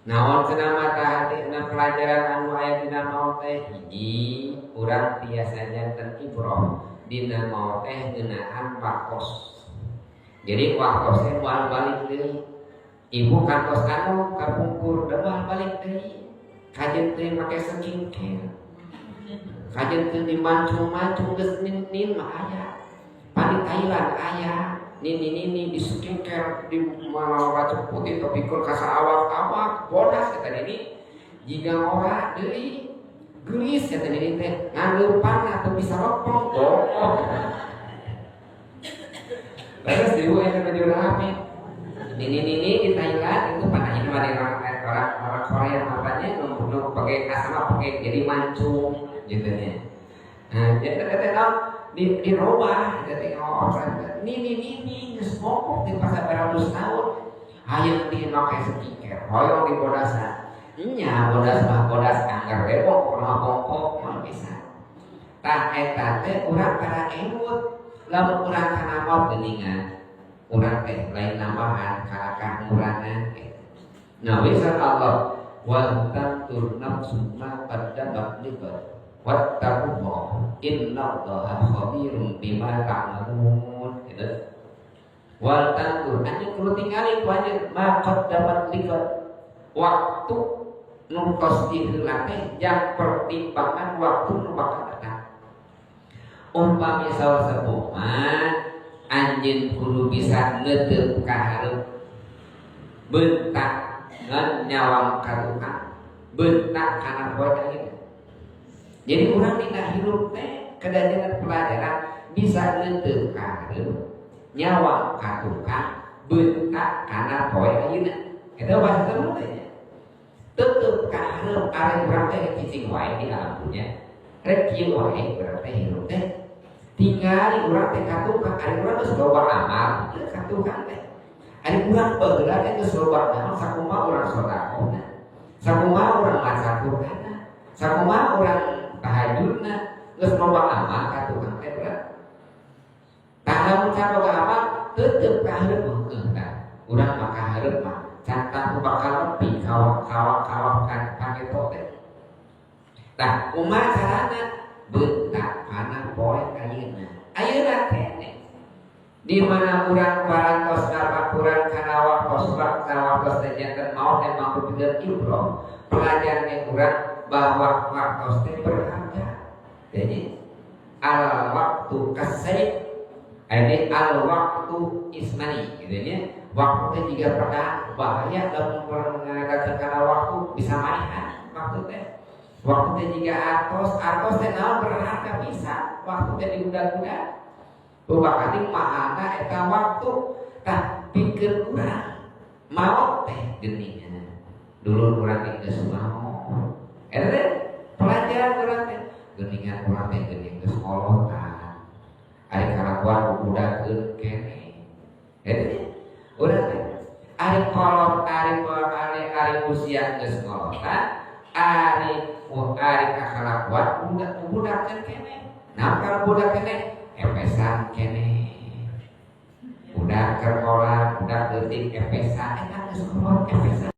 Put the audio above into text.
Naon cenah mata hatina pelajaran anu aya dina maot teh hiji urang tiasa janten ibroh dina maot teh ngeunaan waktos. Jadi waktos teh moal balik deui. Ibu kantos anu kapungkur moal balik deui. Kajeun teu make skincare. Kajeun teu dimancung-mancung geus nin mah aya. Pani Thailand aya. Nini di skincare di malah racun putih tapi keur kasa awak-awak bodas kata ini jika ora deui geulis kata ini teh ngangeupan atau bisa lepong goblok. Terus ibu yang menjual HP nini di Thailand itu pada ini orang Korea makanya nu pakai asama pakai jadi mancung gitu nya. Nah, jadi di rumah jadi orang ini geus mokok di pasar beratus tahun hayang di make skincare hoyong di bodasan nya bodas mah bodas anggar we pokok mah bisa tah eta teh urang para emut lamun urang kana maot geuningan urang teh lain nambahan kana muranan nah bisa Allah wa tantur nafsun ma qaddamat libat wattaqullah innallaha khabirum bima ta'malun gitu. Wal tantur anjeun kudu tingali ku anjeun ma qaddamat liqad waktu nu tos diheula teh jang pertimbangan waktu nu bakal datang. Umpami salah sepuh mah anjeun kudu bisa neuteuk ka hareup beuntak ngan nyawang ka tukang beuntak kana poe gitu. Jadi orang tidak hidup teh kedatangan pelajaran bisa neuteuk ka hareup nyawa ka tukang beuntak kana poe ayeuna. Eta bahasa teh nya. Teuteuk ka hareup are urang teh cicing wae di alam dunya. Rek kieu wae urang teh hirup teh. Tingali urang teh ka tukang are urang geus loba amal teu ka tukang teh. Are urang baheula teh geus loba amal sakumaha urang sedekahna. Sakumaha urang maca Qur'anna. Sakumaha urang tahajudna geus loba amal ka tukang teh berat. Tah lamun can loba amal teuteuk ka hareup heeh tah. Urang mah ka hareup mah cantak bakal nepi kawak-kawak kan pake teh. Tah kumaha carana beuntak kana poe ayeuna. Ayeuna keneh. Di mana urang parantos ngabakuran kana waktos teh janten maot teh mampu pikeun ibroh. Pelajaran urang bahwa waktu teh berharga. Jadi al waktu kasih, ini al waktu ismani, gitu ya. Waktu teh juga pernah bahaya dalam mengadakan karena waktu bisa mainan waktu teh. Waktu teh juga artos teh naon berharga bisa. Waktu teh diguna-guna. Bupati mahana eta waktu tah pikeun urang maot teh geuningan. Dulu urang teh geus maot. Eta pelajaran urang teh geuningan urang teh geuning geus ngolotan. Ari kalakuan budakeun keneh. Eta urang teh ari kolot ari usia geus ngolotan, ari kakalakuan budakeun keneh. Nah kalau budak keneh epesan keneh. Budak kerkola, budak leutik epesan, eta geus kolot epesan.